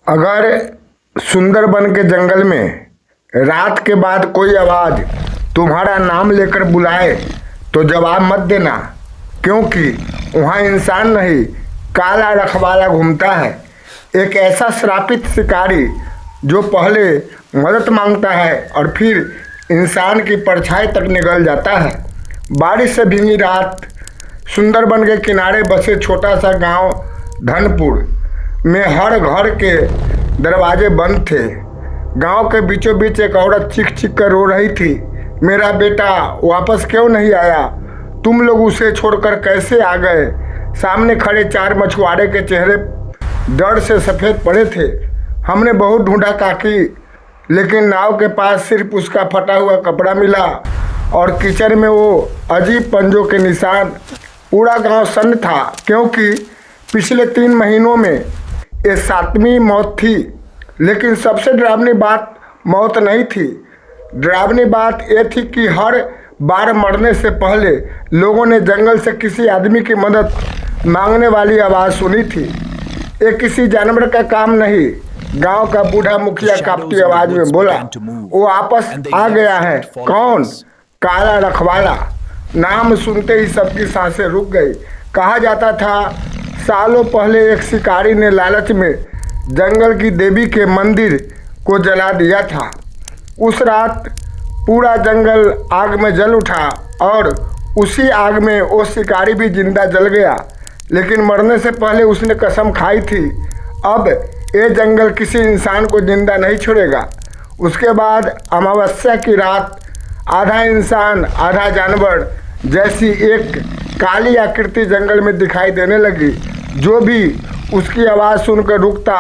अगर सुंदरबन के जंगल में रात के बाद कोई आवाज तुम्हारा नाम लेकर बुलाए तो जवाब मत देना, क्योंकि वहाँ इंसान नहीं काला रखवाला घूमता है। एक ऐसा श्रापित शिकारी जो पहले मदद मांगता है और फिर इंसान की परछाई तक निगल जाता है। बारिश से भीगी रात, सुंदरबन के किनारे बसे छोटा सा गांव धनपुर में हर घर के दरवाजे बंद थे। गांव के बीचों बीच एक औरत चीख चीख कर रो रही थी, मेरा बेटा वापस क्यों नहीं आया? तुम लोग उसे छोड़कर कैसे आ गए? सामने खड़े चार मछुआरे के चेहरे डर से सफ़ेद पड़े थे। हमने बहुत ढूंढा काकी, लेकिन नाव के पास सिर्फ उसका फटा हुआ कपड़ा मिला और कीचड़ में वो अजीब पंजों के निशान। पूरा गांव सन्न था, क्योंकि पिछले 3 महीनों में ये 7वीं मौत थी। लेकिन सबसे डरावनी बात मौत नहीं थी। डरावनी बात ये थी कि हर बार मरने से पहले लोगों ने जंगल से किसी आदमी की मदद मांगने वाली आवाज़ सुनी थी। ये किसी जानवर का काम नहीं। गांव का बूढ़ा मुखिया कांपती आवाज में बोला, वो वापस आ गया है। कौन? काला रखवाला। नाम सुनते ही सबकी सांसें रुक गई। कहा जाता था सालों पहले एक शिकारी ने लालच में जंगल की देवी के मंदिर को जला दिया था। उस रात पूरा जंगल आग में जल उठा और उसी आग में वो शिकारी भी जिंदा जल गया। लेकिन मरने से पहले उसने कसम खाई थी, अब ये जंगल किसी इंसान को जिंदा नहीं छोड़ेगा। उसके बाद अमावस्या की रात आधा इंसान आधा जानवर जैसी एक काली आकृति जंगल में दिखाई देने लगी। जो भी उसकी आवाज़ सुनकर रुकता,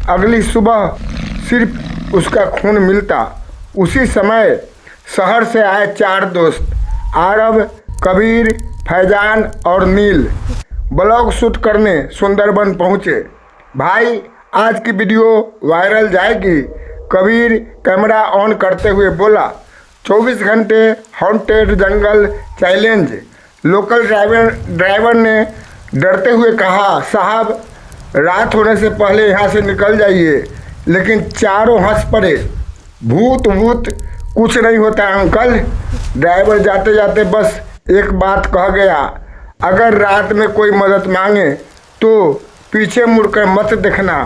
अगली सुबह सिर्फ उसका खून मिलता। उसी समय शहर से आए 4 दोस्त आरब, कबीर, फैजान और नील ब्लॉग शूट करने सुंदरबन पहुँचे। भाई आज की वीडियो वायरल जाएगी। कबीर कैमरा ऑन करते हुए बोला, 24 घंटे हॉन्टेड जंगल चैलेंज। लोकल ड्राइवर ने डरते हुए कहा, साहब रात होने से पहले यहाँ से निकल जाइए। लेकिन चारों हंस पड़े। भूत भूत कुछ नहीं होता अंकल। ड्राइवर जाते जाते बस एक बात कह गया, अगर रात में कोई मदद मांगे तो पीछे मुड़कर मत देखना।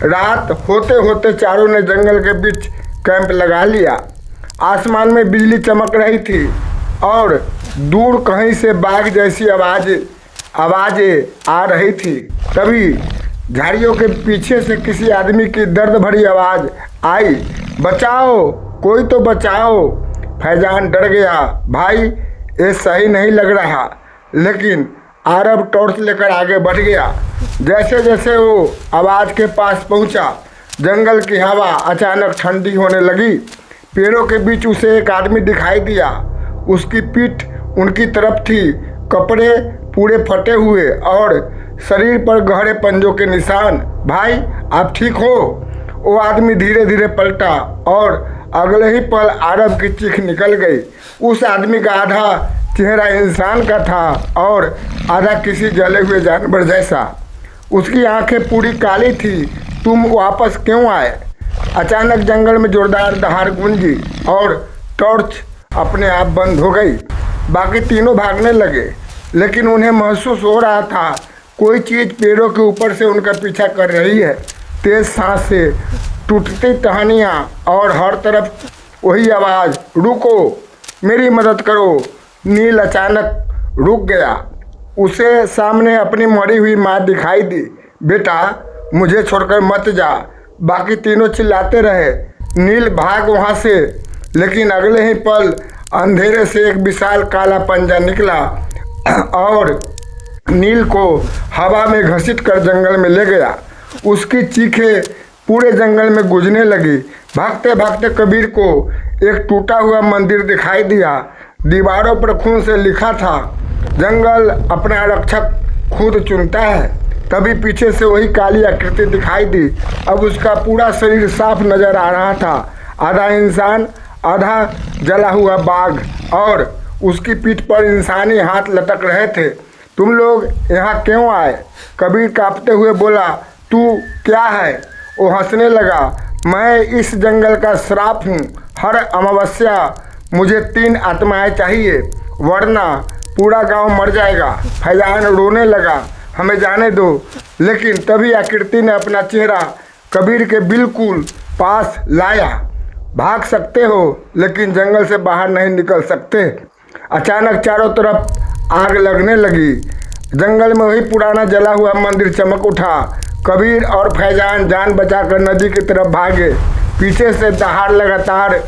रात होते होते चारों ने जंगल के बीच कैंप लगा लिया। आसमान में बिजली चमक रही थी और दूर कहीं से बाघ जैसी आवाज़ें आ रही थी। तभी झाड़ियों के पीछे से किसी आदमी की दर्द भरी आवाज़ आई, बचाओ, कोई तो बचाओ। फैजान डर गया, भाई ये सही नहीं लग रहा। लेकिन आरब टॉर्च लेकर आगे बढ़ गया। जैसे जैसे वो आवाज़ के पास पहुंचा, जंगल की हवा अचानक ठंडी होने लगी। पेड़ों के बीच उसे एक आदमी दिखाई दिया। उसकी पीठ उनकी तरफ थी, कपड़े पूरे फटे हुए और शरीर पर गहरे पंजों के निशान। भाई आप ठीक हो? वो आदमी धीरे धीरे पलटा और अगले ही पल आरब की चीख निकल गई। उस आदमी का आधा चेहरा इंसान का था और आधा किसी जले हुए जानवर जैसा। उसकी आंखें पूरी काली थी। तुम वापस क्यों आए? अचानक जंगल में जोरदार दहाड़ गूंजी और टॉर्च अपने आप बंद हो गई। बाकी तीनों भागने लगे, लेकिन उन्हें महसूस हो रहा था कोई चीज़ पेड़ों के ऊपर से उनका पीछा कर रही है। तेज सांस से टूटती टहनियाँ और हर तरफ वही आवाज़, रुको, मेरी मदद करो। नील अचानक रुक गया। उसे सामने अपनी मरी हुई माँ दिखाई दी। बेटा मुझे छोड़कर मत जा। बाकी तीनों चिल्लाते रहे। नील भाग वहाँ से, लेकिन अगले ही पल अंधेरे से एक विशाल काला पंजा निकला और नील को हवा में घसीट कर जंगल में ले गया। उसकी चीखें पूरे जंगल में गूंजने लगी। भागते भागते कबीर को एक टूटा हुआ मंदिर दिखाई दिया। दीवारों पर खून से लिखा था, जंगल अपना रक्षक खुद चुनता है। तभी पीछे से वही काली आकृति दिखाई दी। अब उसका पूरा शरीर साफ नजर आ रहा था, आधा इंसान आधा जला हुआ बाघ, और उसकी पीठ पर इंसानी हाथ लटक रहे थे। तुम लोग यहाँ क्यों आए? कबीर कांपते हुए बोला, तू क्या है? वो हंसने लगा। मैं इस जंगल का श्राप हूँ। हर अमावस्या मुझे 3 आत्माएं चाहिए, वरना पूरा गांव मर जाएगा। फैजान रोने लगा। हमें जाने दो। लेकिन तभी आकृति ने अपना चेहरा कबीर के बिल्कुल पास लाया। भाग सकते हो, लेकिन जंगल से बाहर नहीं निकल सकते। अचानक चारों तरफ आग लगने लगी। जंगल में वही पुराना जला हुआ मंदिर चमक उठा। कबीर और फैजान जान बचाकर नदी की तरफ भागे। पीछे से दहाड़ लगातार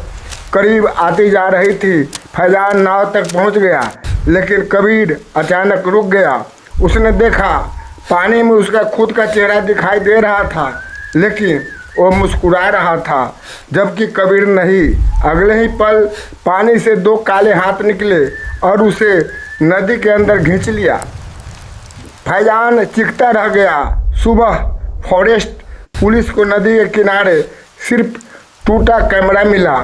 करीब आती जा रही थी। फैजान नाव तक पहुंच गया, लेकिन कबीर अचानक रुक गया। उसने देखा पानी में उसका खुद का चेहरा दिखाई दे रहा था, लेकिन वो मुस्कुरा रहा था, जबकि कबीर नहीं। अगले ही पल पानी से 2 काले हाथ निकले और उसे नदी के अंदर खींच लिया। फैजान चीखता रह गया। सुबह फॉरेस्ट पुलिस को नदी के किनारे सिर्फ टूटा कैमरा मिला।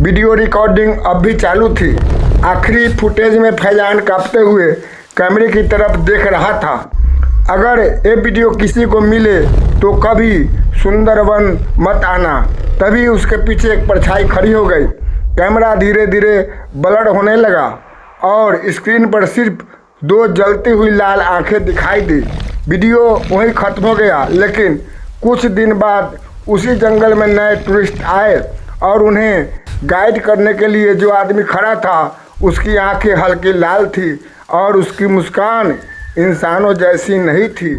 वीडियो रिकॉर्डिंग अब भी चालू थी। आखिरी फुटेज में फैजान कांपते हुए कैमरे की तरफ देख रहा था। अगर ये वीडियो किसी को मिले तो कभी सुंदरवन मत आना। तभी उसके पीछे एक परछाई खड़ी हो गई। कैमरा धीरे धीरे ब्लर होने लगा और स्क्रीन पर सिर्फ 2 जलती हुई लाल आंखें दिखाई दी। वीडियो वहीं खत्म हो गया। लेकिन कुछ दिन बाद उसी जंगल में नए टूरिस्ट आए और उन्हें गाइड करने के लिए जो आदमी खड़ा था, उसकी आंखें हल्की लाल थी और उसकी मुस्कान इंसानों जैसी नहीं थी।